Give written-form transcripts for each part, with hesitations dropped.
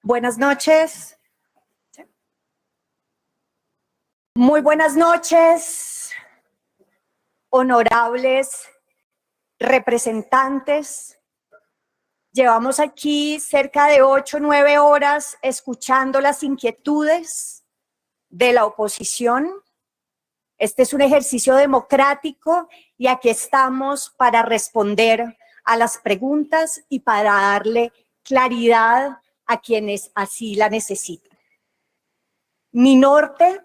Buenas noches. Muy buenas noches, honorables representantes. Llevamos aquí cerca de 8 o 9 horas escuchando las inquietudes de la oposición. Este es un ejercicio democrático y aquí estamos para responder a las preguntas y para darle claridad a quienes así la necesitan. Mi norte,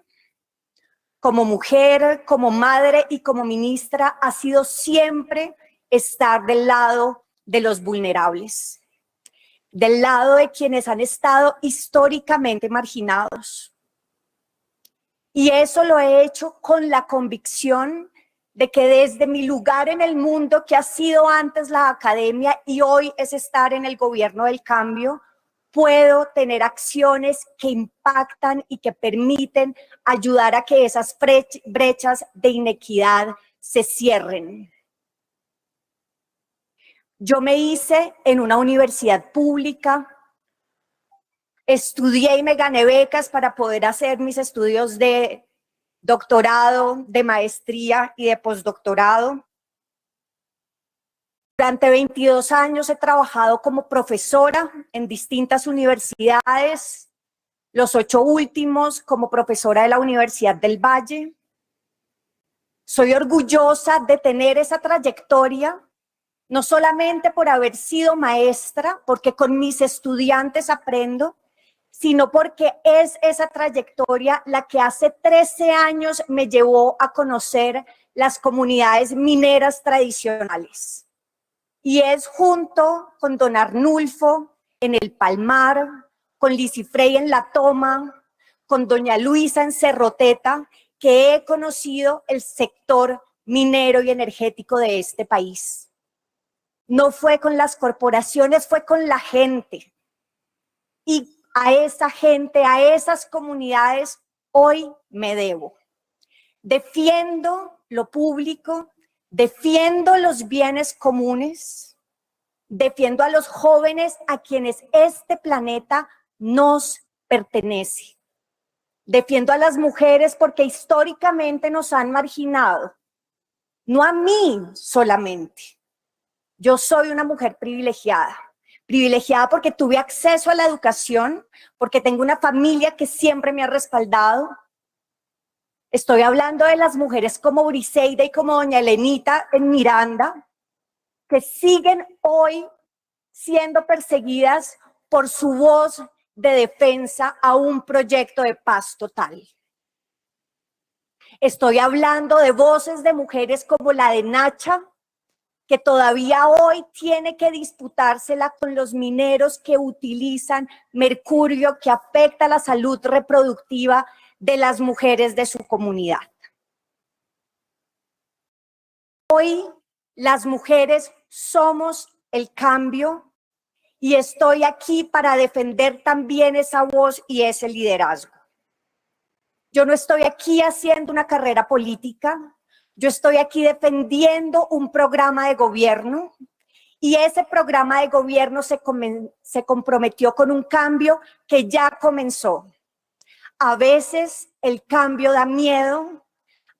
como mujer, como madre y como ministra, ha sido siempre estar del lado de los vulnerables, del lado de quienes han estado históricamente marginados. Y eso lo he hecho con la convicción de que desde mi lugar en el mundo, que ha sido antes la academia y hoy es estar en el gobierno del cambio, puedo tener acciones que impactan y que permiten ayudar a que esas brechas de inequidad se cierren. Yo me hice en una universidad pública, estudié y me gané becas para poder hacer mis estudios de doctorado, de maestría y de postdoctorado. Durante 22 años he trabajado como profesora en distintas universidades, los 8 últimos como profesora de la Universidad del Valle. Soy orgullosa de tener esa trayectoria, no solamente por haber sido maestra, porque con mis estudiantes aprendo, sino porque es esa trayectoria la que hace 13 años me llevó a conocer las comunidades mineras tradicionales. Y es junto con don Arnulfo en el Palmar, con Lisifrey en La Toma, con doña Luisa en Cerroteta, que he conocido el sector minero y energético de este país. No fue con las corporaciones, fue con la gente. Y a esa gente, a esas comunidades, hoy me debo. Defiendo lo público, defiendo los bienes comunes, defiendo a los jóvenes a quienes este planeta nos pertenece. Defiendo a las mujeres porque históricamente nos han marginado. No a mí solamente. Yo soy una mujer privilegiada. Privilegiada porque tuve acceso a la educación, porque tengo una familia que siempre me ha respaldado. Estoy hablando de las mujeres como Briseida y como doña Elenita en Miranda, que siguen hoy siendo perseguidas por su voz de defensa a un proyecto de paz total. Estoy hablando de voces de mujeres como la de Nacha, que todavía hoy tiene que disputársela con los mineros que utilizan mercurio que afecta la salud reproductiva de las mujeres de su comunidad. Hoy las mujeres somos el cambio y estoy aquí para defender también esa voz y ese liderazgo. Yo no estoy aquí haciendo una carrera política, yo estoy aquí defendiendo un programa de gobierno y ese programa de gobierno se comprometió con un cambio que ya comenzó. A veces el cambio da miedo,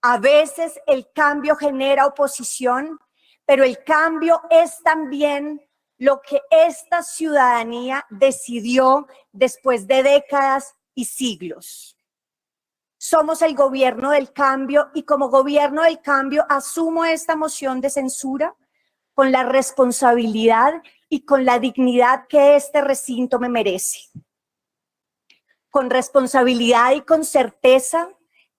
a veces el cambio genera oposición, pero el cambio es también lo que esta ciudadanía decidió después de décadas y siglos. Somos el gobierno del cambio y como gobierno del cambio asumo esta moción de censura con la responsabilidad y con la dignidad que este recinto me merece. Con responsabilidad y con certeza,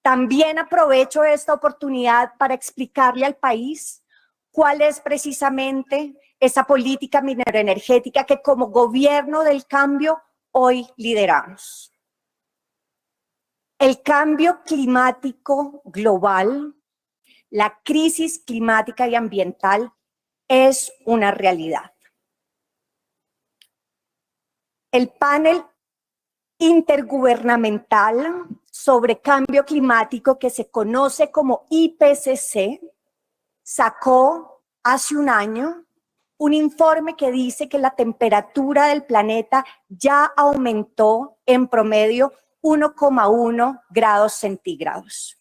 también aprovecho esta oportunidad para explicarle al país cuál es precisamente esa política minero-energética que como gobierno del cambio hoy lideramos. El cambio climático global, la crisis climática y ambiental es una realidad. El panel intergubernamental sobre cambio climático que se conoce como IPCC sacó hace un año un informe que dice que la temperatura del planeta ya aumentó en promedio 1,1 grados centígrados.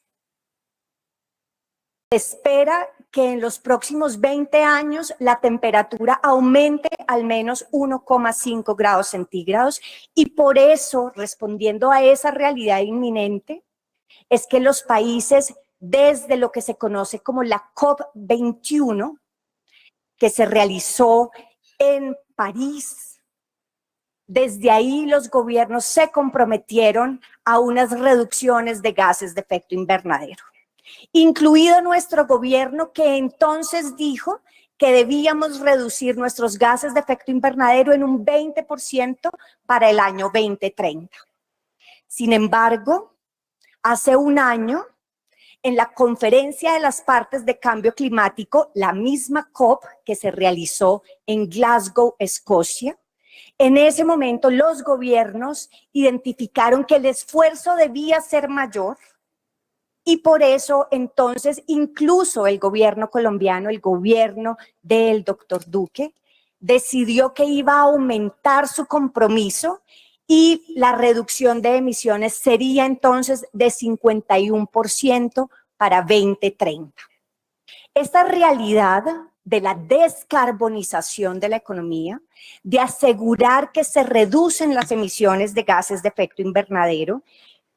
Se espera que en los próximos 20 años la temperatura aumente al menos 1,5 grados centígrados y por eso, respondiendo a esa realidad inminente, es que los países, desde lo que se conoce como la COP21, que se realizó en París, desde ahí los gobiernos se comprometieron a unas reducciones de gases de efecto invernadero, incluido nuestro gobierno, que entonces dijo que debíamos reducir nuestros gases de efecto invernadero en un 20% para el año 2030. Sin embargo, hace un año, en la Conferencia de las Partes de Cambio Climático, la misma COP que se realizó en Glasgow, Escocia, en ese momento los gobiernos identificaron que el esfuerzo debía ser mayor y por eso entonces incluso el gobierno colombiano, el gobierno del doctor Duque, decidió que iba a aumentar su compromiso y la reducción de emisiones sería entonces de 51% para 2030. Esta realidad de la descarbonización de la economía, de asegurar que se reducen las emisiones de gases de efecto invernadero,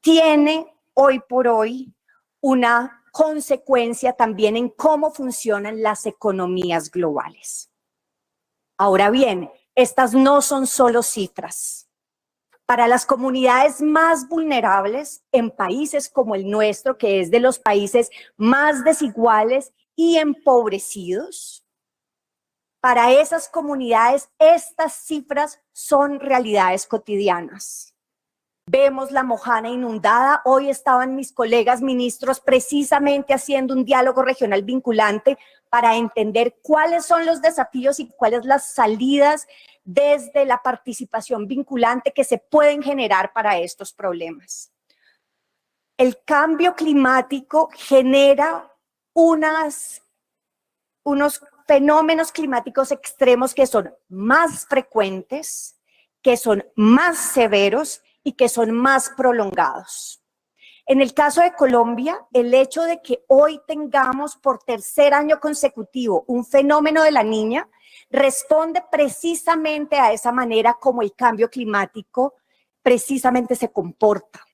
tiene hoy por hoy una consecuencia también en cómo funcionan las economías globales. Ahora bien, estas no son solo cifras. Para las comunidades más vulnerables en países como el nuestro, que es de los países más desiguales y empobrecidos, para esas comunidades estas cifras son realidades cotidianas. Vemos la Mojana inundada. Hoy estaban mis colegas ministros precisamente haciendo un diálogo regional vinculante para entender cuáles son los desafíos y cuáles las salidas desde la participación vinculante que se pueden generar para estos problemas. El cambio climático genera unos fenómenos climáticos extremos que son más frecuentes, que son más severos y que son más prolongados. En el caso de Colombia, el hecho de que hoy tengamos por tercer año consecutivo un fenómeno de la Niña responde precisamente a esa manera como el cambio climático precisamente se comporta.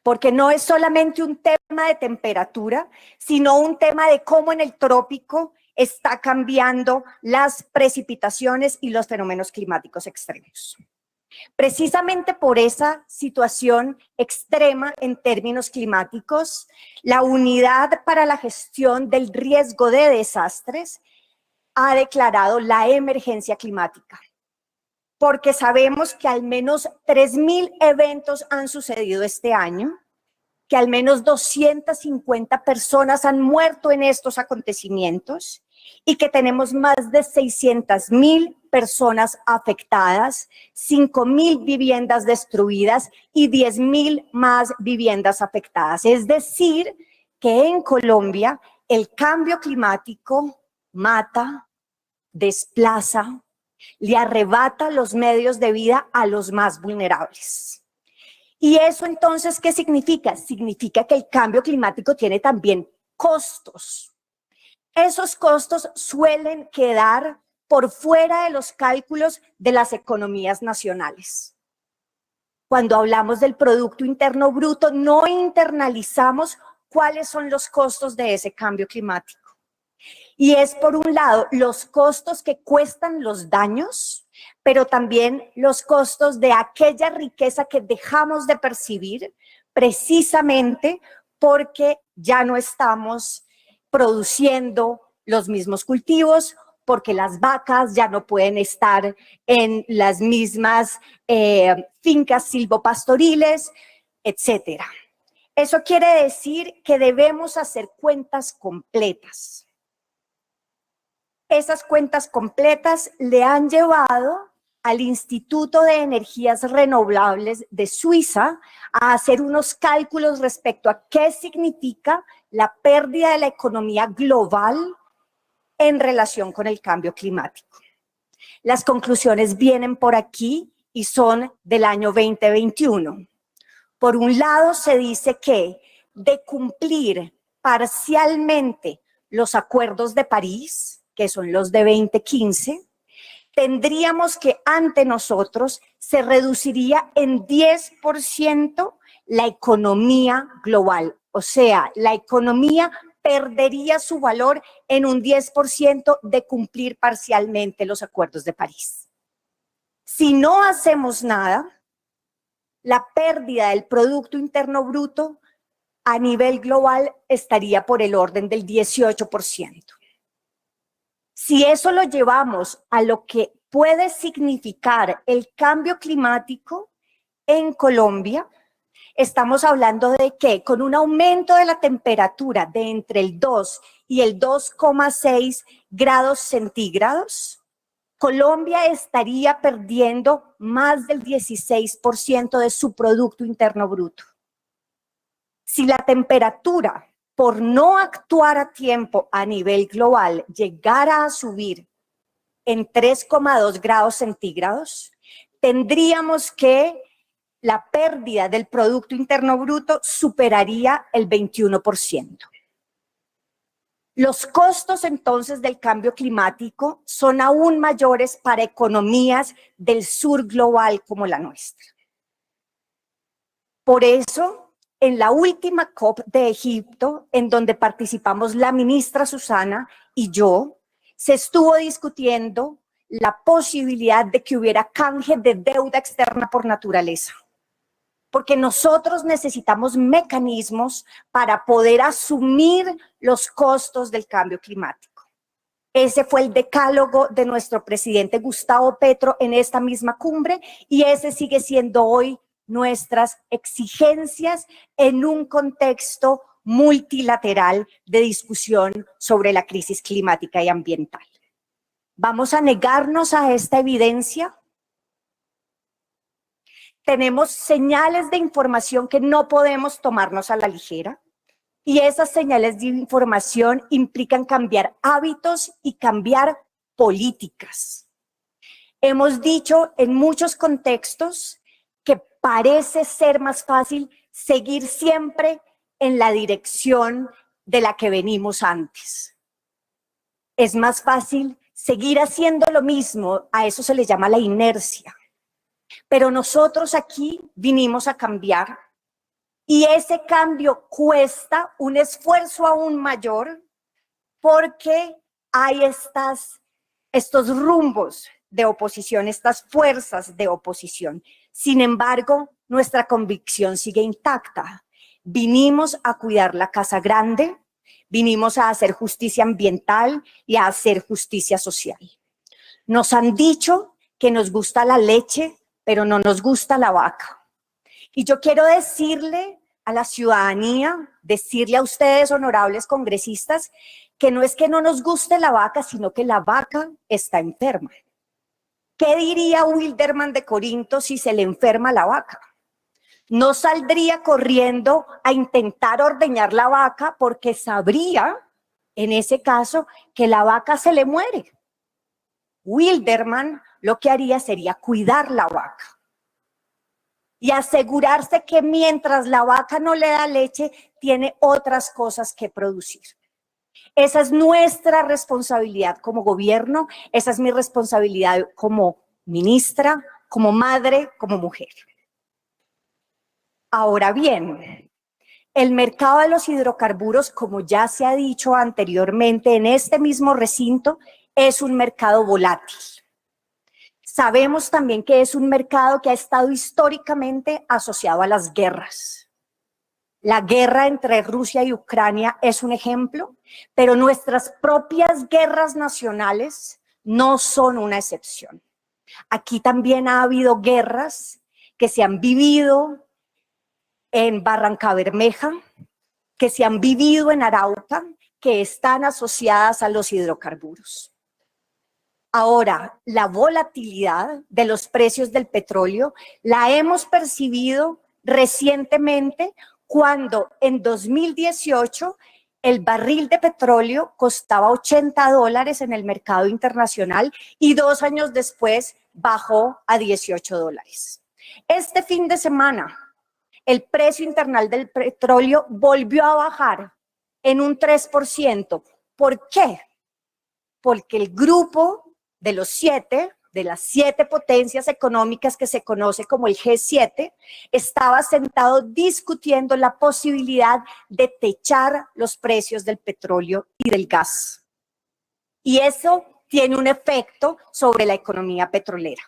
Porque no es solamente un tema de temperatura, sino un tema de cómo en el trópico está cambiando las precipitaciones y los fenómenos climáticos extremos. Precisamente por esa situación extrema en términos climáticos, la Unidad para la Gestión del Riesgo de Desastres ha declarado la emergencia climática, porque sabemos que al menos 3.000 eventos han sucedido este año, que al menos 250 personas han muerto en estos acontecimientos y que tenemos más de 600.000 personas afectadas, 5.000 viviendas destruidas y 10.000 más viviendas afectadas. Es decir, que en Colombia el cambio climático mata, desplaza, le arrebata los medios de vida a los más vulnerables. ¿Y eso entonces qué significa? Significa que el cambio climático tiene también costos. Esos costos suelen quedar por fuera de los cálculos de las economías nacionales. Cuando hablamos del Producto Interno Bruto, no internalizamos cuáles son los costos de ese cambio climático. Y es, por un lado, los costos que cuestan los daños, pero también los costos de aquella riqueza que dejamos de percibir precisamente porque ya no estamos produciendo los mismos cultivos, porque las vacas ya no pueden estar en las mismas fincas silvopastoriles, etcétera. Eso quiere decir que debemos hacer cuentas completas. Esas cuentas completas le han llevado al Instituto de Energías Renovables de Suiza a hacer unos cálculos respecto a qué significa la pérdida de la economía global en relación con el cambio climático. Las conclusiones vienen por aquí y son del año 2021. Por un lado, se dice que de cumplir parcialmente los acuerdos de París, que son los de 2015, tendríamos que ante nosotros se reduciría en 10% la economía global. O sea, la economía perdería su valor en un 10% de cumplir parcialmente los acuerdos de París. Si no hacemos nada, la pérdida del Producto Interno Bruto a nivel global estaría por el orden del 18%. Si eso lo llevamos a lo que puede significar el cambio climático en Colombia, estamos hablando de que con un aumento de la temperatura de entre el 2 y el 2,6 grados centígrados, Colombia estaría perdiendo más del 16% de su Producto Interno Bruto. Si la temperatura, por no actuar a tiempo a nivel global, llegara a subir en 3,2 grados centígrados, tendríamos que la pérdida del Producto Interno Bruto superaría el 21%. Los costos entonces del cambio climático son aún mayores para economías del sur global como la nuestra. Por eso, en la última COP de Egipto, en donde participamos la ministra Susana y yo, se estuvo discutiendo la posibilidad de que hubiera canje de deuda externa por naturaleza. Porque nosotros necesitamos mecanismos para poder asumir los costos del cambio climático. Ese fue el decálogo de nuestro presidente Gustavo Petro en esta misma cumbre y ese sigue siendo hoy nuestras exigencias en un contexto multilateral de discusión sobre la crisis climática y ambiental. ¿Vamos a negarnos a esta evidencia? Tenemos señales de información que no podemos tomarnos a la ligera y esas señales de información implican cambiar hábitos y cambiar políticas. Hemos dicho en muchos contextos que parece ser más fácil seguir siempre en la dirección de la que venimos antes. Es más fácil seguir haciendo lo mismo, a eso se le llama la inercia. Pero nosotros aquí vinimos a cambiar y ese cambio cuesta un esfuerzo aún mayor porque hay estos rumbos de oposición, estas fuerzas de oposición. Sin embargo, nuestra convicción sigue intacta. Vinimos a cuidar la casa grande, vinimos a hacer justicia ambiental y a hacer justicia social. Nos han dicho que nos gusta la leche, pero no nos gusta la vaca. Y yo quiero decirle a la ciudadanía, decirle a ustedes, honorables congresistas, que no es que no nos guste la vaca, sino que la vaca está enferma. ¿Qué diría Wildermann de Corinto si se le enferma la vaca? No saldría corriendo a intentar ordeñar la vaca porque sabría, en ese caso, que la vaca se le muere. Wildermann lo que haría sería cuidar la vaca y asegurarse que mientras la vaca no le da leche, tiene otras cosas que producir. Esa es nuestra responsabilidad como gobierno, esa es mi responsabilidad como ministra, como madre, como mujer. Ahora bien, el mercado de los hidrocarburos, como ya se ha dicho anteriormente en este mismo recinto, es un mercado volátil. Sabemos también que es un mercado que ha estado históricamente asociado a las guerras. La guerra entre Rusia y Ucrania es un ejemplo, pero nuestras propias guerras nacionales no son una excepción. Aquí también ha habido guerras que se han vivido en Barrancabermeja, que se han vivido en Arauca, que están asociadas a los hidrocarburos. Ahora, la volatilidad de los precios del petróleo la hemos percibido recientemente cuando en 2018 el barril de petróleo costaba $80 en el mercado internacional y 2 años después bajó a $18. Este fin de semana, el precio internacional del petróleo volvió a bajar en un 3%. ¿Por qué? Porque el grupo de los 7, de las 7 potencias económicas que se conoce como el G7, estaba sentado discutiendo la posibilidad de techar los precios del petróleo y del gas. Y eso tiene un efecto sobre la economía petrolera.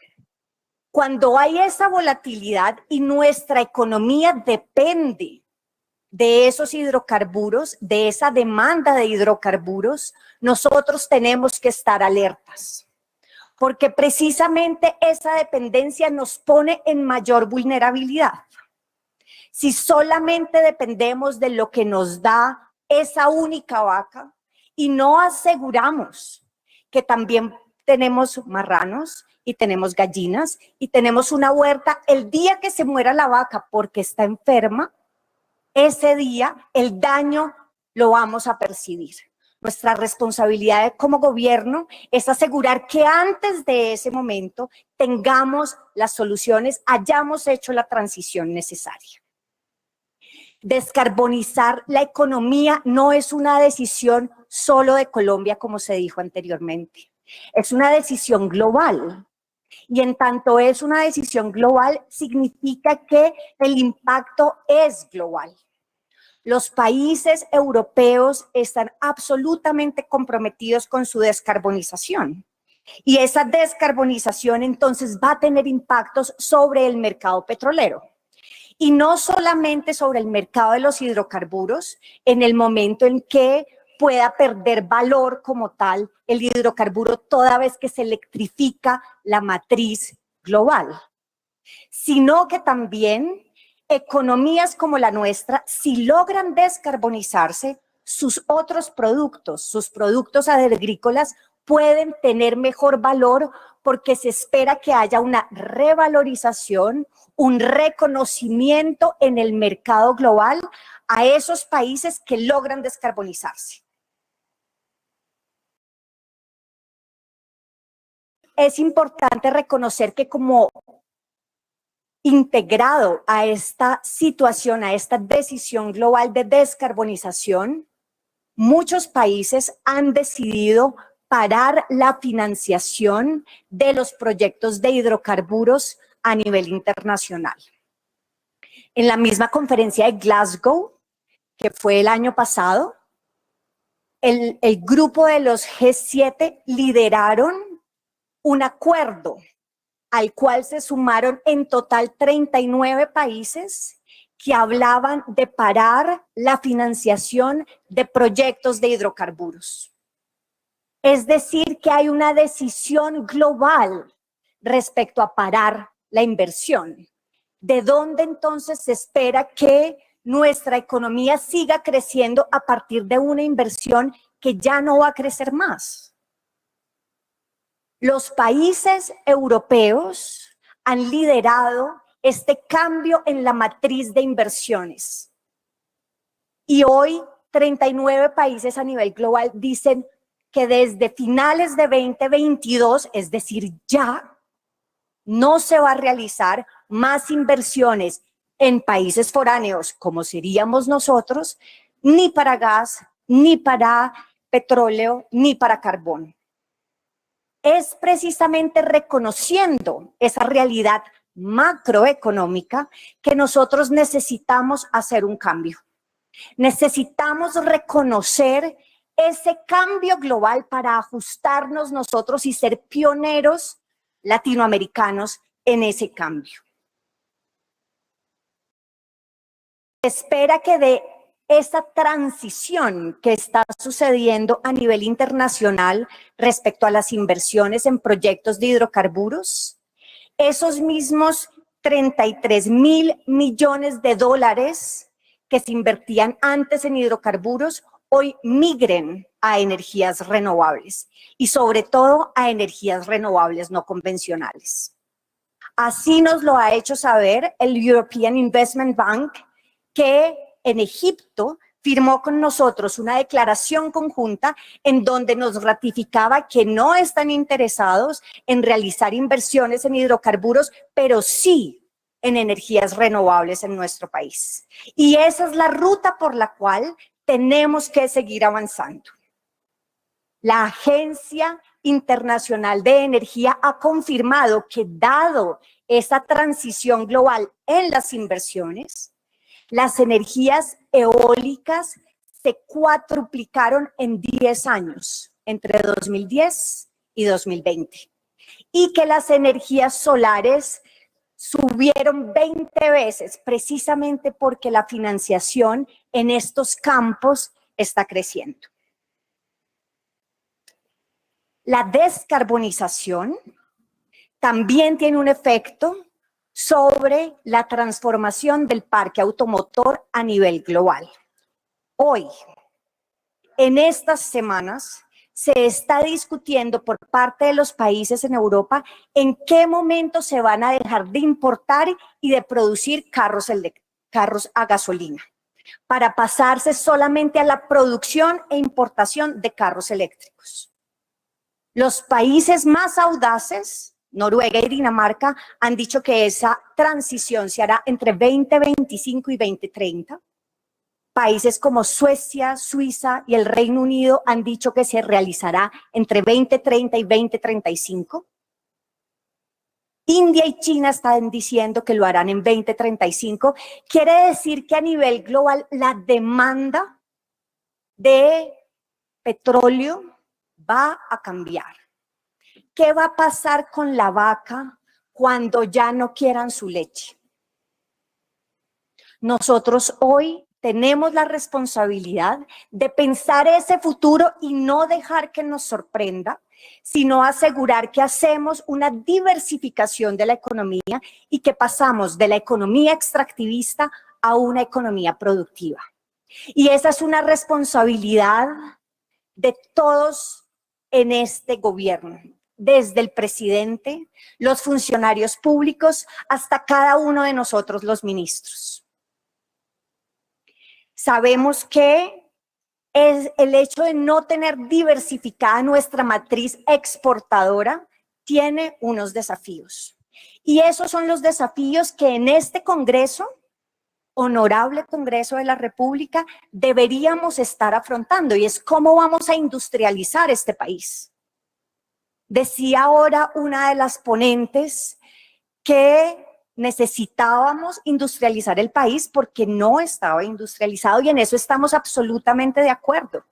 Cuando hay esa volatilidad y nuestra economía depende de esos hidrocarburos, de esa demanda de hidrocarburos, nosotros tenemos que estar alertas, porque precisamente esa dependencia nos pone en mayor vulnerabilidad. Si solamente dependemos de lo que nos da esa única vaca y no aseguramos que también tenemos marranos y tenemos gallinas y tenemos una huerta, el día que se muera la vaca porque está enferma, ese día el daño lo vamos a percibir. Nuestra responsabilidad como gobierno es asegurar que antes de ese momento tengamos las soluciones, hayamos hecho la transición necesaria. Descarbonizar la economía no es una decisión solo de Colombia, como se dijo anteriormente. Es una decisión global. Y en tanto es una decisión global, significa que el impacto es global. Los países europeos están absolutamente comprometidos con su descarbonización. Y esa descarbonización entonces va a tener impactos sobre el mercado petrolero. Y no solamente sobre el mercado de los hidrocarburos, en el momento en que pueda perder valor como tal el hidrocarburo toda vez que se electrifica la matriz global, sino que también economías como la nuestra, si logran descarbonizarse, sus otros productos, sus productos agrícolas pueden tener mejor valor porque se espera que haya una revalorización, un reconocimiento en el mercado global a esos países que logran descarbonizarse. Es importante reconocer que como integrado a esta situación, a esta decisión global de descarbonización, muchos países han decidido parar la financiación de los proyectos de hidrocarburos a nivel internacional. En la misma conferencia de Glasgow, que fue el año pasado, el grupo de los G7 lideraron un acuerdo al cual se sumaron en total 39 países que hablaban de parar la financiación de proyectos de hidrocarburos. Es decir, que hay una decisión global respecto a parar la inversión. ¿De dónde entonces se espera que nuestra economía siga creciendo a partir de una inversión que ya no va a crecer más? Los países europeos han liderado este cambio en la matriz de inversiones. Y hoy 39 países a nivel global dicen que desde finales de 2022, es decir, ya, no se va a realizar más inversiones en países foráneos, como seríamos nosotros, ni para gas, ni para petróleo, ni para carbón. Es precisamente reconociendo esa realidad macroeconómica que nosotros necesitamos hacer un cambio. Necesitamos reconocer ese cambio global para ajustarnos nosotros y ser pioneros latinoamericanos en ese cambio. Se espera que de esta transición que está sucediendo a nivel internacional respecto a las inversiones en proyectos de hidrocarburos, esos mismos 33.000 millones de dólares que se invertían antes en hidrocarburos, hoy migren a energías renovables y sobre todo a energías renovables no convencionales. Así nos lo ha hecho saber el European Investment Bank, que en Egipto firmó con nosotros una declaración conjunta en donde nos ratificaba que no están interesados en realizar inversiones en hidrocarburos, pero sí en energías renovables en nuestro país. Y esa es la ruta por la cual tenemos que seguir avanzando. La Agencia Internacional de Energía ha confirmado que, dado esa transición global en las inversiones, las energías eólicas se cuadruplicaron en 10 años, entre 2010 y 2020, y que las energías solares subieron 20 veces, precisamente porque la financiación en estos campos está creciendo. La descarbonización también tiene un efecto sobre la transformación del parque automotor a nivel global. Hoy, en estas semanas, se está discutiendo por parte de los países en Europa en qué momento se van a dejar de importar y de producir carros a gasolina, para pasarse solamente a la producción e importación de carros eléctricos. Los países más audaces, Noruega y Dinamarca, han dicho que esa transición se hará entre 2025 y 2030. Países como Suecia, Suiza y el Reino Unido han dicho que se realizará entre 2030 y 2035. India y China están diciendo que lo harán en 2035. Quiere decir que a nivel global la demanda de petróleo va a cambiar. ¿Qué va a pasar con la vaca cuando ya no quieran su leche? Nosotros hoy tenemos la responsabilidad de pensar ese futuro y no dejar que nos sorprenda, sino asegurar que hacemos una diversificación de la economía y que pasamos de la economía extractivista a una economía productiva. Y esa es una responsabilidad de todos en este gobierno, desde el presidente, los funcionarios públicos, hasta cada uno de nosotros los ministros. Sabemos que el hecho de no tener diversificada nuestra matriz exportadora tiene unos desafíos. Y esos son los desafíos que en este Congreso, honorable Congreso de la República, deberíamos estar afrontando, y es cómo vamos a industrializar este país. Decía ahora una de las ponentes que necesitábamos industrializar el país porque no estaba industrializado, y en eso estamos absolutamente de acuerdo.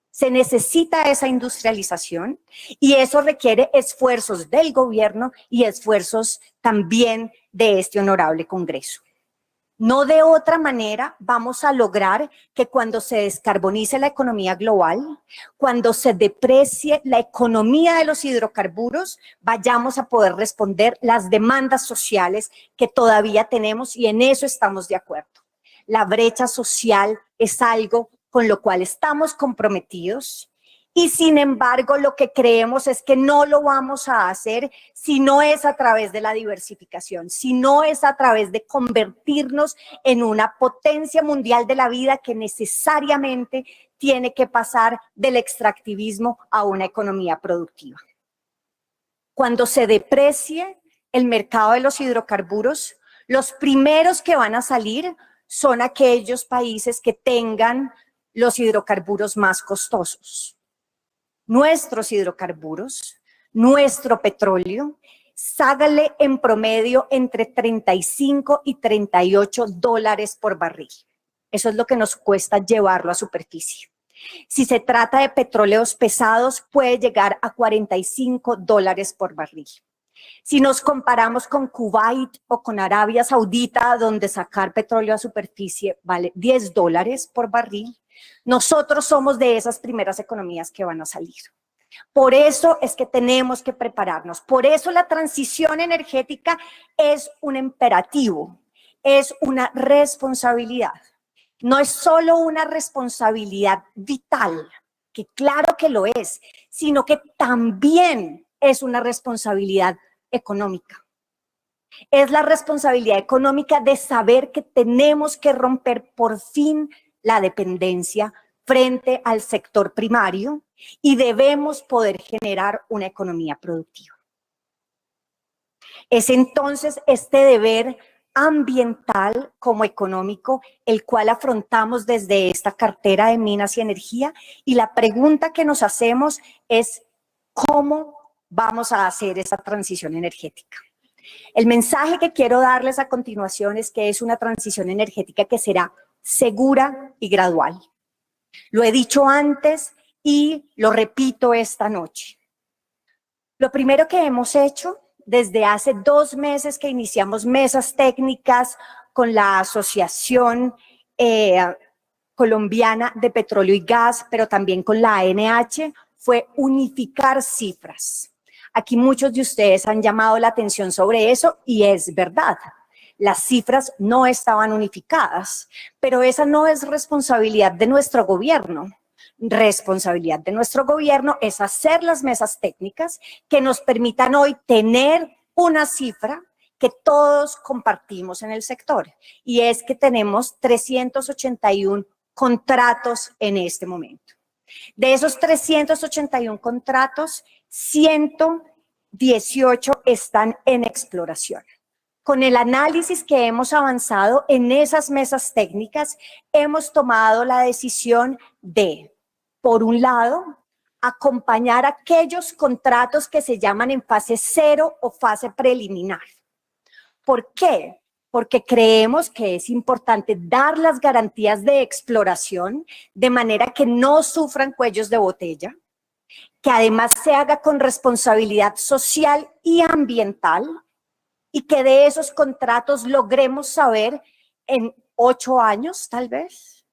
Se necesita esa industrialización y eso requiere esfuerzos del gobierno y esfuerzos también de este honorable Congreso. No de otra manera vamos a lograr que cuando se descarbonice la economía global, cuando se deprecie la economía de los hidrocarburos, vayamos a poder responder las demandas sociales que todavía tenemos, y en eso estamos de acuerdo. La brecha social es algo con lo cual estamos comprometidos, y sin embargo lo que creemos es que no lo vamos a hacer si no es a través de la diversificación, si no es a través de convertirnos en una potencia mundial de la vida que necesariamente tiene que pasar del extractivismo a una economía productiva. Cuando se deprecie el mercado de los hidrocarburos, los primeros que van a salir son aquellos países que tengan los hidrocarburos más costosos. Nuestros hidrocarburos, nuestro petróleo, sale en promedio entre 35 y 38 dólares por barril. Eso es lo que nos cuesta llevarlo a superficie. Si se trata de petróleos pesados, puede llegar a 45 dólares por barril. Si nos comparamos con Kuwait o con Arabia Saudita, donde sacar petróleo a superficie vale 10 dólares por barril, nosotros somos de esas primeras economías que van a salir. Por eso es que tenemos que prepararnos. Por eso la transición energética es un imperativo, es una responsabilidad. no es solo una responsabilidad vital, que claro que lo es, sino que también es una responsabilidad económica. Es la responsabilidad económica de saber que tenemos que romper por fin la dependencia frente al sector primario y debemos poder generar una economía productiva. Es entonces este deber ambiental como económico el cual afrontamos desde esta cartera de Minas y Energía, y la pregunta que nos hacemos es ¿cómo vamos a hacer esa transición energética? El mensaje que quiero darles a continuación es que es una transición energética que será segura y gradual. Lo he dicho antes y lo repito esta noche. Lo primero que hemos hecho desde hace 2 meses que iniciamos mesas técnicas con la Asociación Colombiana de Petróleo y Gas, pero también con la ANH, fue unificar cifras. Aquí muchos de ustedes han llamado la atención sobre eso y es verdad. Las cifras no estaban unificadas, pero esa no es responsabilidad de nuestro gobierno. Responsabilidad de nuestro gobierno es hacer las mesas técnicas que nos permitan hoy tener una cifra que todos compartimos en el sector, y es que tenemos 381 contratos en este momento. De esos 381 contratos, 118 están en exploración. Con el análisis que hemos avanzado en esas mesas técnicas, hemos tomado la decisión de, por un lado, acompañar aquellos contratos que se llaman en fase 0 o fase preliminar. ¿Por qué? Porque creemos que es importante dar las garantías de exploración de manera que no sufran cuellos de botella, que además se haga con responsabilidad social y ambiental, y que de esos contratos logremos saber en 8 años, tal vez,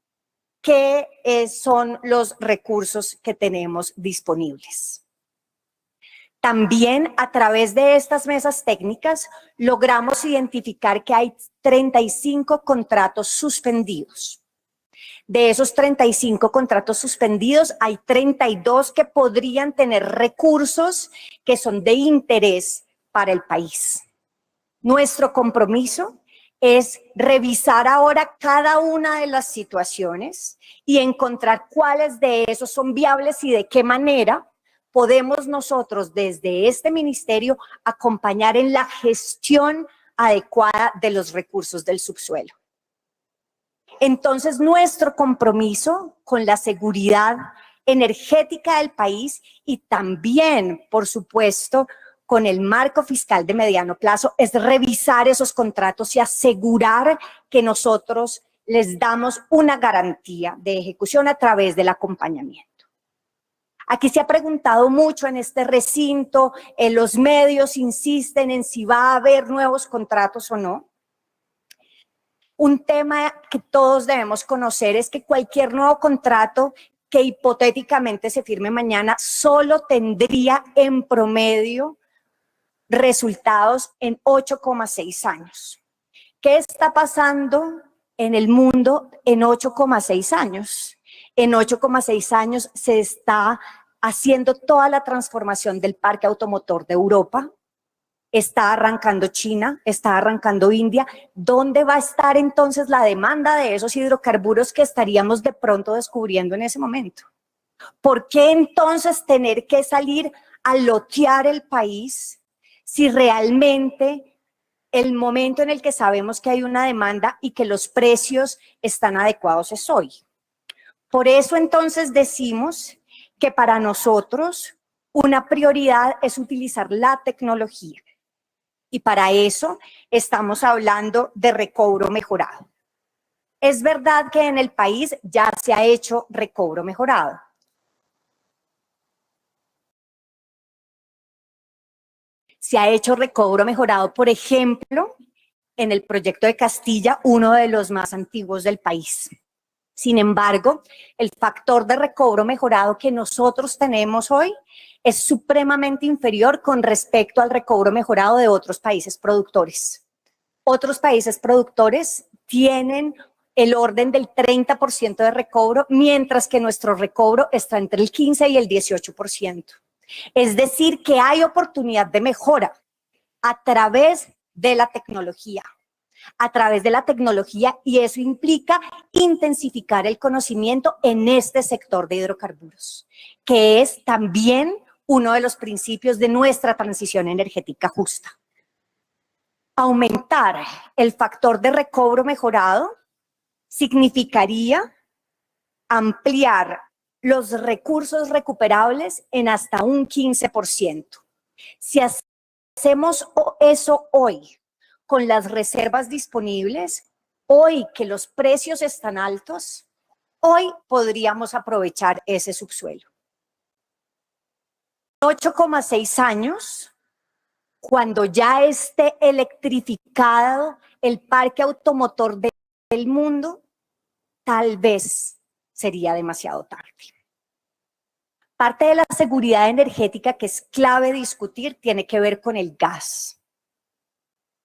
qué son los recursos que tenemos disponibles. También a través de estas mesas técnicas logramos identificar que hay 35 contratos suspendidos. De esos 35 contratos suspendidos, hay 32 que podrían tener recursos que son de interés para el país. Nuestro compromiso es revisar ahora cada una de las situaciones y encontrar cuáles de esos son viables y de qué manera podemos nosotros desde este ministerio acompañar en la gestión adecuada de los recursos del subsuelo. Entonces, nuestro compromiso con la seguridad energética del país y también, por supuesto, con el marco fiscal de mediano plazo es revisar esos contratos y asegurar que nosotros les damos una garantía de ejecución a través del acompañamiento. Aquí se ha preguntado mucho en este recinto, los medios insisten en si va a haber nuevos contratos o no. Un tema que todos debemos conocer es que cualquier nuevo contrato que hipotéticamente se firme mañana solo tendría en promedio resultados en 8,6 años. ¿Qué está pasando en el mundo en 8,6 años? En 8,6 años se está haciendo toda la transformación del parque automotor de Europa, está arrancando China, está arrancando India. ¿Dónde va a estar entonces la demanda de esos hidrocarburos que estaríamos de pronto descubriendo en ese momento? ¿Por qué entonces tener que salir a lotear el país si realmente el momento en el que sabemos que hay una demanda y que los precios están adecuados es hoy? Por eso entonces decimos que para nosotros una prioridad es utilizar la tecnología. Y para eso estamos hablando de recobro mejorado. Es verdad que en el país ya se ha hecho recobro mejorado. Se ha hecho recobro mejorado, por ejemplo, en el proyecto de Castilla, uno de los más antiguos del país. Sin embargo, el factor de recobro mejorado que nosotros tenemos hoy es supremamente inferior con respecto al recobro mejorado de otros países productores. Otros países productores tienen el orden del 30% de recobro, mientras que nuestro recobro está entre el 15 y el 18%. Es decir, que hay oportunidad de mejora a través de la tecnología. Y eso implica intensificar el conocimiento en este sector de hidrocarburos, que es también uno de los principios de nuestra transición energética justa. Aumentar el factor de recobro mejorado significaría ampliar los recursos recuperables en hasta un 15%. Si hacemos eso hoy, con las reservas disponibles, hoy que los precios están altos, hoy podríamos aprovechar ese subsuelo. 8,6 años, cuando ya esté electrificado el parque automotor del mundo, tal vez sería demasiado tarde. Parte de la seguridad energética que es clave discutir tiene que ver con el gas.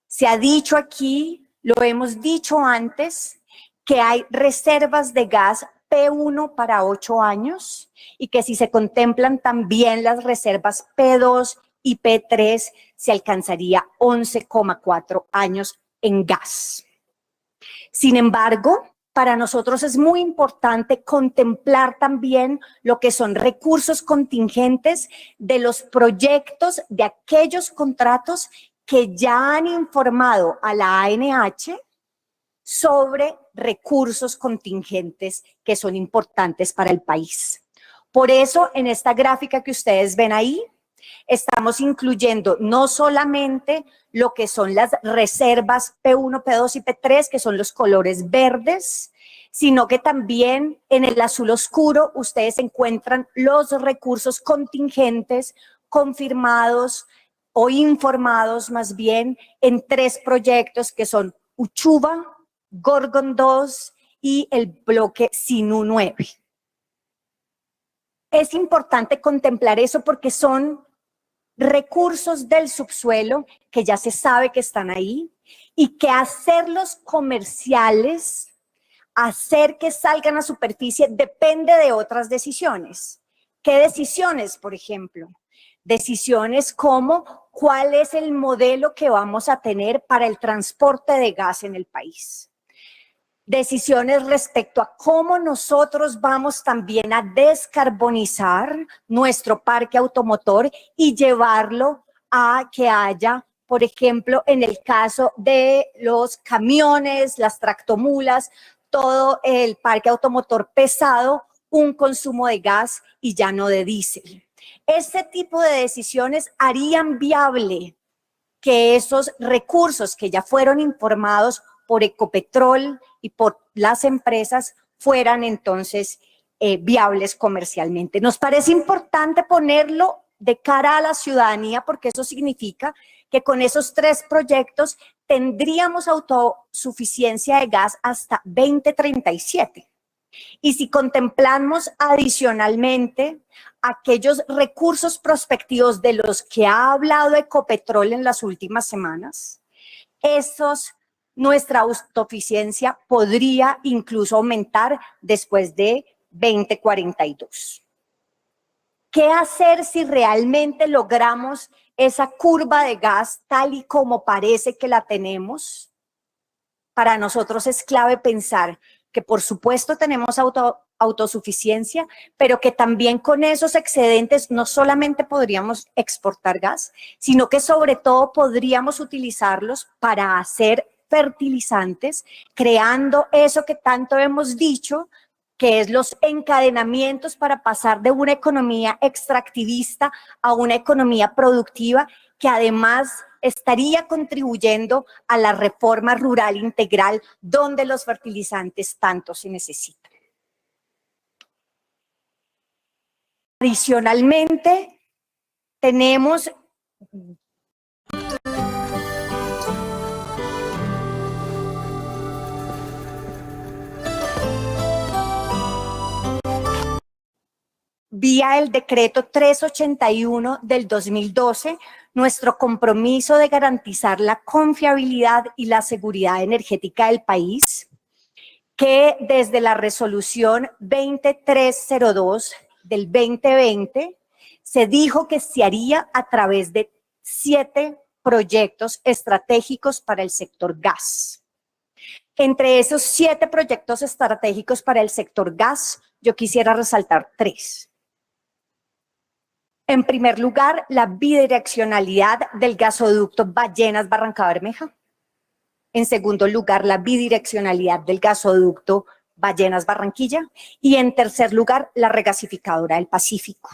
Se ha dicho aquí, lo hemos dicho antes, que hay reservas de gas P1 para 8 años y que si se contemplan también las reservas P2 y P3, se alcanzaría 11,4 años en gas. Sin embargo, para nosotros es muy importante contemplar también lo que son recursos contingentes de los proyectos, de aquellos contratos que ya han informado a la ANH sobre recursos contingentes que son importantes para el país. Por eso, en esta gráfica que ustedes ven ahí, estamos incluyendo no solamente lo que son las reservas P1, P2 y P3, que son los colores verdes, sino que también en el azul oscuro ustedes encuentran los recursos contingentes confirmados o informados más bien en 3 proyectos que son Uchuva, Gorgon 2 y el bloque Sinú 9. Es importante contemplar eso porque son recursos del subsuelo que ya se sabe que están ahí y que hacerlos comerciales, hacer que salgan a superficie depende de otras decisiones. ¿Qué decisiones, por ejemplo? Decisiones como cuál es el modelo que vamos a tener para el transporte de gas en el país. Decisiones respecto a cómo nosotros vamos también a descarbonizar nuestro parque automotor y llevarlo a que haya, por ejemplo, en el caso de los camiones, las tractomulas, todo el parque automotor pesado, un consumo de gas y ya no de diésel. Este tipo de decisiones harían viable que esos recursos que ya fueron informados por Ecopetrol y por las empresas fueran entonces viables comercialmente. Nos parece importante ponerlo de cara a la ciudadanía porque eso significa que con esos 3 proyectos tendríamos autosuficiencia de gas hasta 2037. Y si contemplamos adicionalmente aquellos recursos prospectivos de los que ha hablado Ecopetrol en las últimas semanas, nuestra autosuficiencia podría incluso aumentar después de 2042. ¿Qué hacer si realmente logramos esa curva de gas tal y como parece que la tenemos? Para nosotros es clave pensar que por supuesto tenemos autosuficiencia, pero que también con esos excedentes no solamente podríamos exportar gas, sino que sobre todo podríamos utilizarlos para hacer fertilizantes, creando eso que tanto hemos dicho, que es los encadenamientos para pasar de una economía extractivista a una economía productiva que además estaría contribuyendo a la reforma rural integral donde los fertilizantes tanto se necesitan. Adicionalmente, tenemos vía el decreto 381 del 2012, nuestro compromiso de garantizar la confiabilidad y la seguridad energética del país. que desde la resolución 2302 del 2020 se dijo que se haría a través de 7 proyectos estratégicos para el sector gas. Entre esos 7 proyectos estratégicos para el sector gas, yo quisiera resaltar 3. En primer lugar, la bidireccionalidad del gasoducto Ballenas-Barranca Bermeja. En segundo lugar, la bidireccionalidad del gasoducto Ballenas-Barranquilla. Y en tercer lugar, la regasificadora del Pacífico.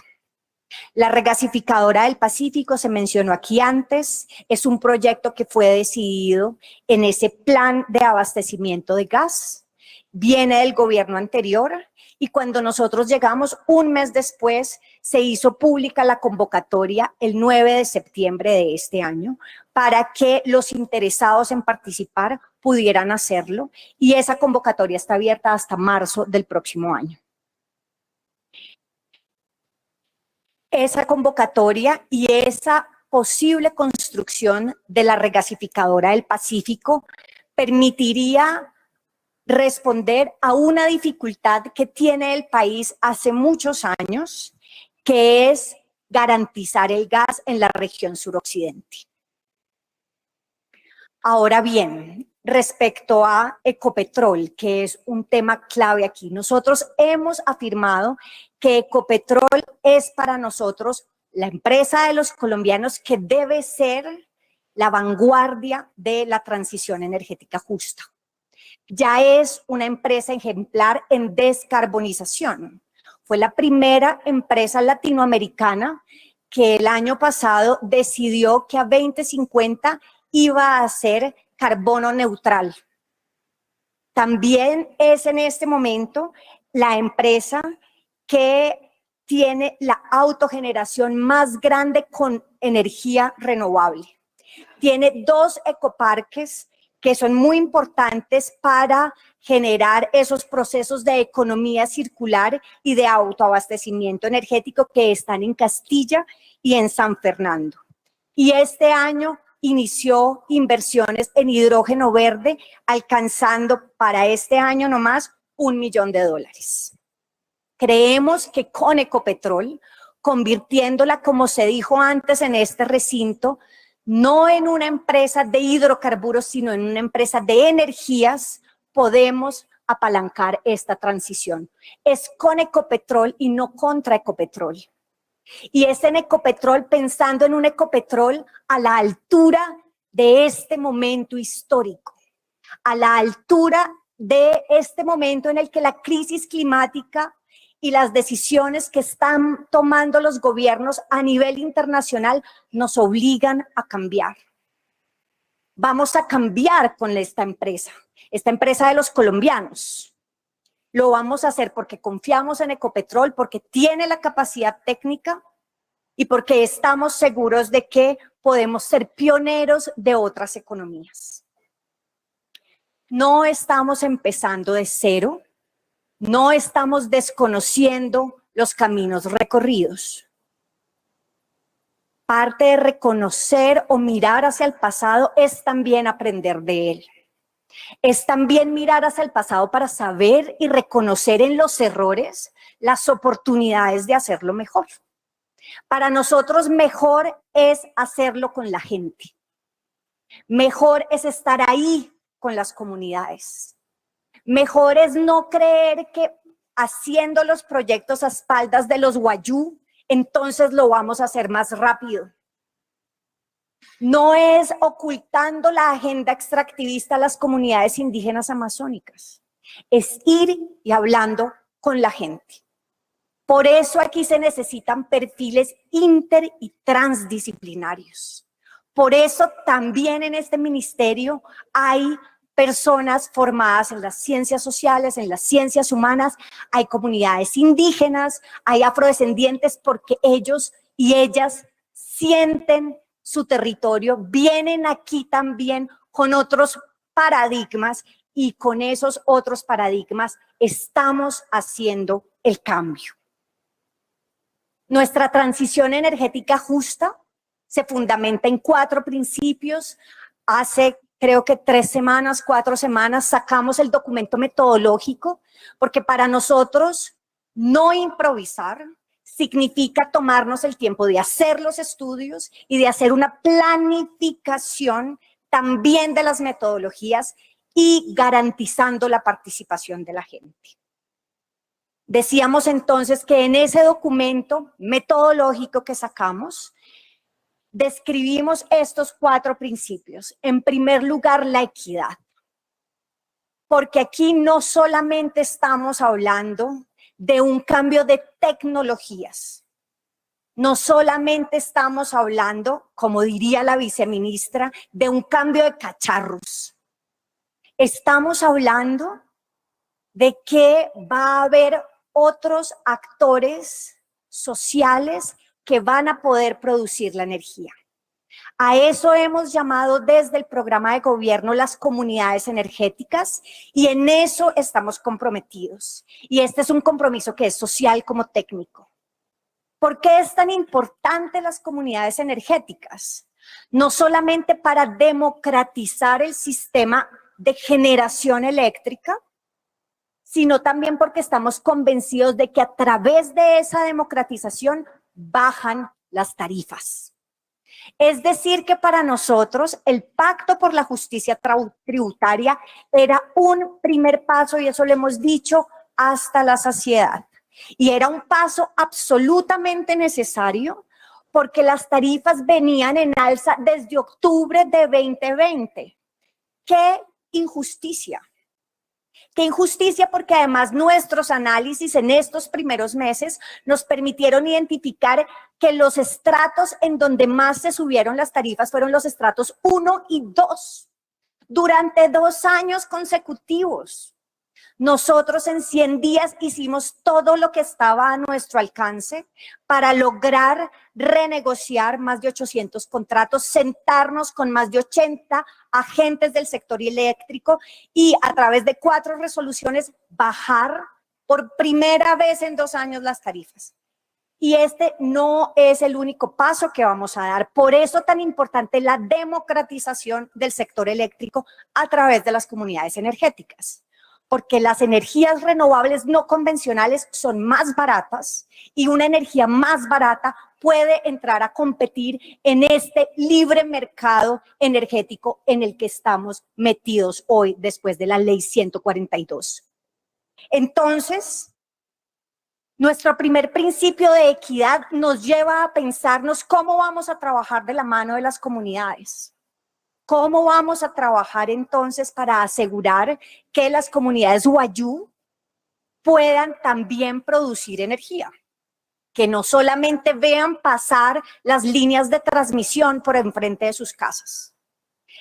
La regasificadora del Pacífico se mencionó aquí antes, es un proyecto que fue decidido en ese plan de abastecimiento de gas, viene del gobierno anterior y cuando nosotros llegamos un mes después se hizo pública la convocatoria el 9 de septiembre de este año para que los interesados en participar pudieran hacerlo y esa convocatoria está abierta hasta marzo del próximo año. Esa convocatoria y esa posible construcción de la regasificadora del Pacífico permitiría responder a una dificultad que tiene el país hace muchos años, que es garantizar el gas en la región suroccidente. Ahora bien, respecto a Ecopetrol, que es un tema clave aquí, nosotros hemos afirmado que Ecopetrol es para nosotros la empresa de los colombianos que debe ser la vanguardia de la transición energética justa. Ya es una empresa ejemplar en descarbonización. Fue la primera empresa latinoamericana que el año pasado decidió que a 2050 iba a ser carbono neutral. También es en este momento la empresa que tiene la autogeneración más grande con energía renovable. Tiene 2 ecoparques que son muy importantes para generar esos procesos de economía circular y de autoabastecimiento energético que están en Castilla y en San Fernando. Y este año inició inversiones en hidrógeno verde, alcanzando para este año nomás $1 millón. Creemos que con Ecopetrol, convirtiéndola, como se dijo antes en este recinto, no en una empresa de hidrocarburos, sino en una empresa de energías, podemos apalancar esta transición. Es con Ecopetrol y no contra Ecopetrol. Y es en Ecopetrol, pensando en un Ecopetrol a la altura de este momento histórico, a la altura de este momento en el que la crisis climática y las decisiones que están tomando los gobiernos a nivel internacional nos obligan a cambiar. Vamos a cambiar con esta empresa de los colombianos. Lo vamos a hacer porque confiamos en Ecopetrol, porque tiene la capacidad técnica y porque estamos seguros de que podemos ser pioneros de otras economías. No estamos empezando de cero. No estamos desconociendo los caminos recorridos. Parte de reconocer o mirar hacia el pasado es también aprender de él. Es también mirar hacia el pasado para saber y reconocer en los errores las oportunidades de hacerlo mejor. Para nosotros mejor es hacerlo con la gente. Mejor es estar ahí con las comunidades. Mejor es no creer que haciendo los proyectos a espaldas de los guayú, entonces lo vamos a hacer más rápido. No es ocultando la agenda extractivista a las comunidades indígenas amazónicas. Es ir y hablando con la gente. Por eso aquí se necesitan perfiles inter y transdisciplinarios. Por eso también en este ministerio hay personas formadas en las ciencias sociales, en las ciencias humanas, hay comunidades indígenas, hay afrodescendientes, porque ellos y ellas sienten su territorio, vienen aquí también con otros paradigmas y con esos otros paradigmas estamos haciendo el cambio. Nuestra transición energética justa se fundamenta en 4 principios. Hace creo que 3 semanas, 4 semanas, sacamos el documento metodológico, porque para nosotros no improvisar significa tomarnos el tiempo de hacer los estudios y de hacer una planificación también de las metodologías y garantizando la participación de la gente. Decíamos entonces que en ese documento metodológico que sacamos, describimos estos 4 principios. En primer lugar, la equidad. Porque aquí no solamente estamos hablando de un cambio de tecnologías, no solamente estamos hablando, como diría la viceministra, de un cambio de cacharros. Estamos hablando de que va a haber otros actores sociales que van a poder producir la energía. A eso hemos llamado desde el programa de gobierno las comunidades energéticas y en eso estamos comprometidos. Y este es un compromiso que es social como técnico. ¿Por qué es tan importante las comunidades energéticas? No solamente para democratizar el sistema de generación eléctrica, sino también porque estamos convencidos de que a través de esa democratización bajan las tarifas. Es decir, que para nosotros el Pacto por la Justicia Tributaria era un primer paso, y eso lo hemos dicho hasta la saciedad. Y era un paso absolutamente necesario porque las tarifas venían en alza desde octubre de 2020. ¡Qué injusticia! Qué injusticia, porque además nuestros análisis en estos primeros meses nos permitieron identificar que los estratos en donde más se subieron las tarifas fueron los estratos 1 y 2 durante 2 años consecutivos. Nosotros en 100 días hicimos todo lo que estaba a nuestro alcance para lograr renegociar más de 800 contratos, sentarnos con más de 80 agentes del sector eléctrico y a través de 4 resoluciones bajar por primera vez en 2 años las tarifas. Y este no es el único paso que vamos a dar. Por eso tan importante la democratización del sector eléctrico a través de las comunidades energéticas. Porque las energías renovables no convencionales son más baratas y una energía más barata puede entrar a competir en este libre mercado energético en el que estamos metidos hoy después de la ley 142. Entonces, nuestro primer principio de equidad nos lleva a pensarnos cómo vamos a trabajar de la mano de las comunidades. ¿Cómo vamos a trabajar entonces para asegurar que las comunidades Wayuu puedan también producir energía? Que no solamente vean pasar las líneas de transmisión por enfrente de sus casas.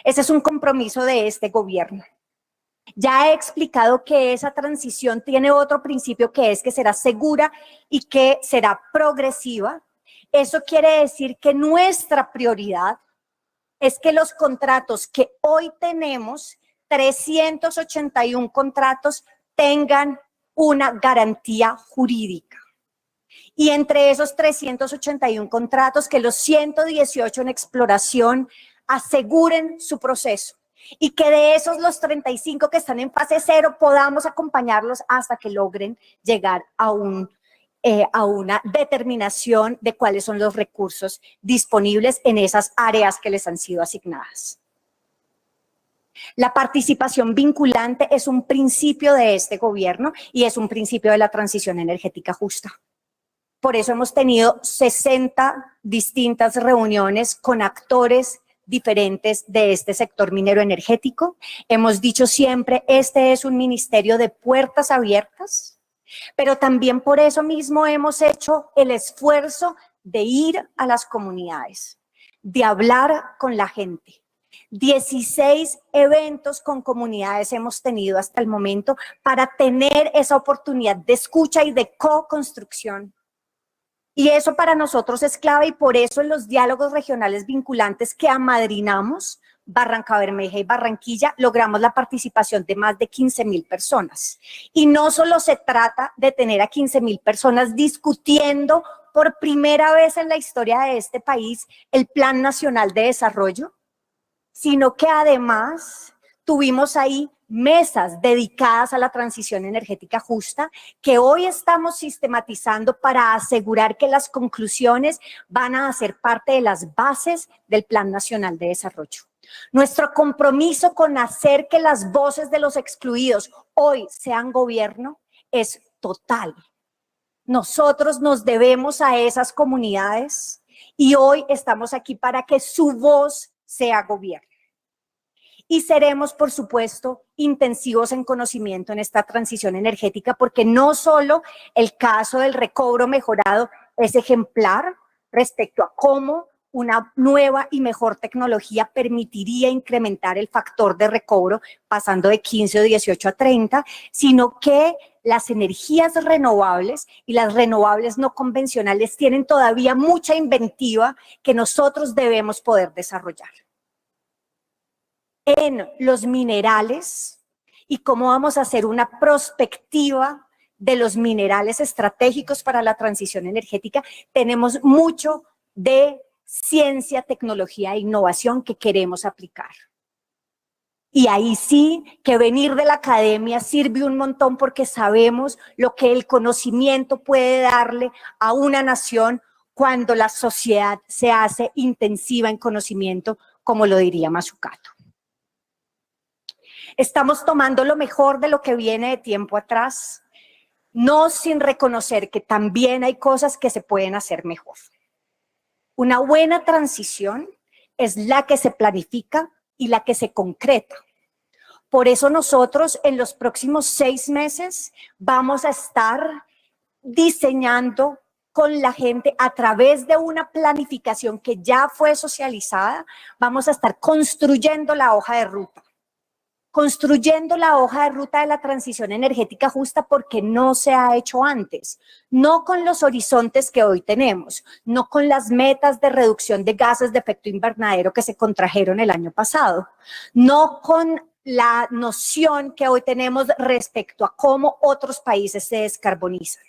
Ese es un compromiso de este gobierno. Ya he explicado que esa transición tiene otro principio, que es que será segura y que será progresiva. Eso quiere decir que nuestra prioridad es que los contratos que hoy tenemos, 381 contratos, tengan una garantía jurídica. Y entre esos 381 contratos, que los 118 en exploración aseguren su proceso. Y que de esos los 35 que están en fase 0 podamos acompañarlos hasta que logren llegar a una determinación de cuáles son los recursos disponibles en esas áreas que les han sido asignadas. La participación vinculante es un principio de este gobierno y es un principio de la transición energética justa. Por eso hemos tenido 60 distintas reuniones con actores diferentes de este sector minero energético. Hemos dicho siempre, este es un ministerio de puertas abiertas, pero también por eso mismo hemos hecho el esfuerzo de ir a las comunidades, de hablar con la gente. 16 eventos con comunidades hemos tenido hasta el momento para tener esa oportunidad de escucha y de co-construcción. Y eso para nosotros es clave, y por eso en los diálogos regionales vinculantes que amadrinamos, Barrancabermeja y Barranquilla, logramos la participación de más de 15.000 personas. Y no solo se trata de tener a 15.000 personas discutiendo por primera vez en la historia de este país el Plan Nacional de Desarrollo, sino que además tuvimos ahí mesas dedicadas a la transición energética justa que hoy estamos sistematizando para asegurar que las conclusiones van a ser parte de las bases del Plan Nacional de Desarrollo. Nuestro compromiso con hacer que las voces de los excluidos hoy sean gobierno es total. Nosotros nos debemos a esas comunidades y hoy estamos aquí para que su voz sea gobierno. Y seremos, por supuesto, intensivos en conocimiento en esta transición energética, porque no solo el caso del recobro mejorado es ejemplar respecto a cómo una nueva y mejor tecnología permitiría incrementar el factor de recobro pasando de 15 o 18 a 30, sino que las energías renovables y las renovables no convencionales tienen todavía mucha inventiva que nosotros debemos poder desarrollar. En los minerales y cómo vamos a hacer una prospectiva de los minerales estratégicos para la transición energética, tenemos mucho de ciencia, tecnología e innovación que queremos aplicar. Y ahí sí que venir de la academia sirve un montón porque sabemos lo que el conocimiento puede darle a una nación cuando la sociedad se hace intensiva en conocimiento, como lo diría Mazzucato. Estamos tomando lo mejor de lo que viene de tiempo atrás, no sin reconocer que también hay cosas que se pueden hacer mejor. Una buena transición es la que se planifica y la que se concreta. Por eso nosotros en los próximos 6 meses vamos a estar diseñando con la gente a través de una planificación que ya fue socializada, vamos a estar construyendo la hoja de ruta. Construyendo la hoja de ruta de la transición energética justa porque no se ha hecho antes, no con los horizontes que hoy tenemos, no con las metas de reducción de gases de efecto invernadero que se contrajeron el año pasado, no con la noción que hoy tenemos respecto a cómo otros países se descarbonizan,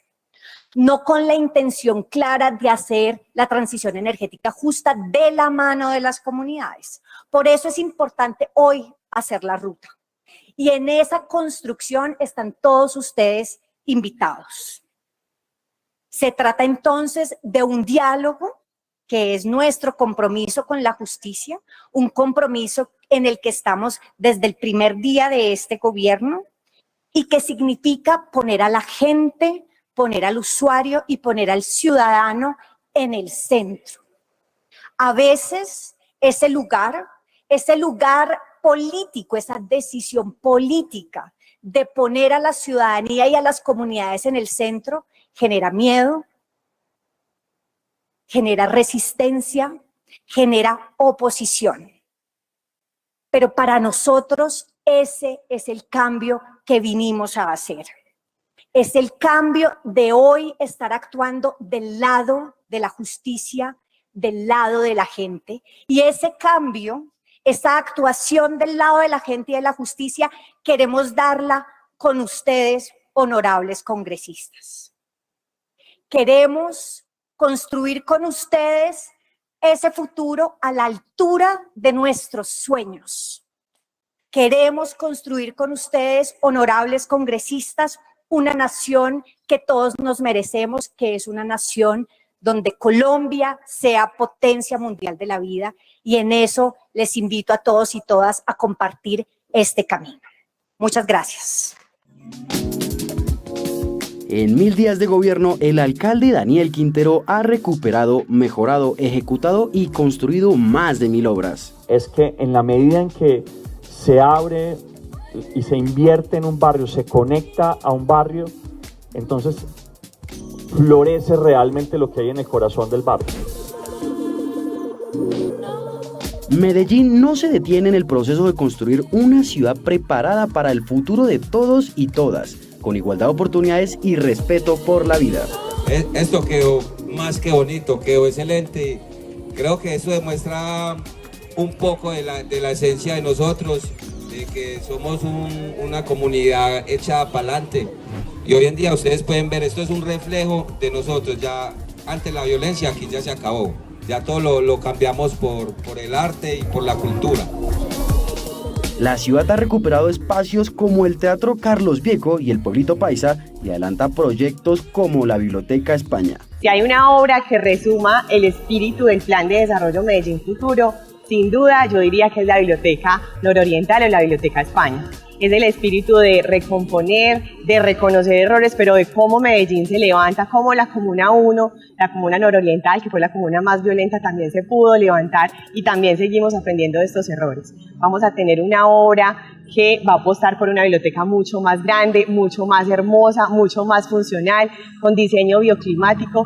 no con la intención clara de hacer la transición energética justa de la mano de las comunidades. Por eso es importante hoy hacer la ruta. Y en esa construcción están todos ustedes invitados. Se trata entonces de un diálogo que es nuestro compromiso con la justicia, un compromiso en el que estamos desde el primer día de este gobierno y que significa poner a la gente, poner al usuario y poner al ciudadano en el centro. A veces ese lugar político, esa decisión política de poner a la ciudadanía y a las comunidades en el centro genera miedo, genera resistencia, genera oposición. Pero para nosotros ese es el cambio que vinimos a hacer. Es el cambio de hoy estar actuando del lado de la justicia, del lado de la gente. Y ese cambio, esa actuación del lado de la gente y de la justicia, queremos darla con ustedes, honorables congresistas. Queremos construir con ustedes ese futuro a la altura de nuestros sueños. Queremos construir con ustedes, honorables congresistas, una nación que todos nos merecemos, que es una nación donde Colombia sea potencia mundial de la vida, y en eso les invito a todos y todas a compartir este camino. Muchas gracias. En 1000 días de gobierno, el alcalde Daniel Quintero ha recuperado, mejorado, ejecutado y construido más de 1000 obras. Es que en la medida en que se abre y se invierte en un barrio, se conecta a un barrio, entonces florece realmente lo que hay en el corazón del barrio. Medellín no se detiene en el proceso de construir una ciudad preparada para el futuro de todos y todas, con igualdad de oportunidades y respeto por la vida. Esto quedó más que bonito, quedó excelente. Creo que eso demuestra un poco de la esencia de nosotros, de que somos una comunidad echada para adelante. Y hoy en día ustedes pueden ver, esto es un reflejo de nosotros. Ya ante la violencia aquí ya se acabó. Ya todo lo cambiamos por el arte y por la cultura. La ciudad ha recuperado espacios como el Teatro Carlos Vieco y el Pueblito Paisa y adelanta proyectos como la Biblioteca España. Si hay una obra que resuma el espíritu del Plan de Desarrollo Medellín Futuro, sin duda yo diría que es la Biblioteca Nororiental o la Biblioteca España. Es el espíritu de recomponer, de reconocer errores, pero de cómo Medellín se levanta, cómo la Comuna 1, la Comuna Nororiental, que fue la comuna más violenta, también se pudo levantar y también seguimos aprendiendo de estos errores. Vamos a tener una obra que va a apostar por una biblioteca mucho más grande, mucho más hermosa, mucho más funcional, con diseño bioclimático.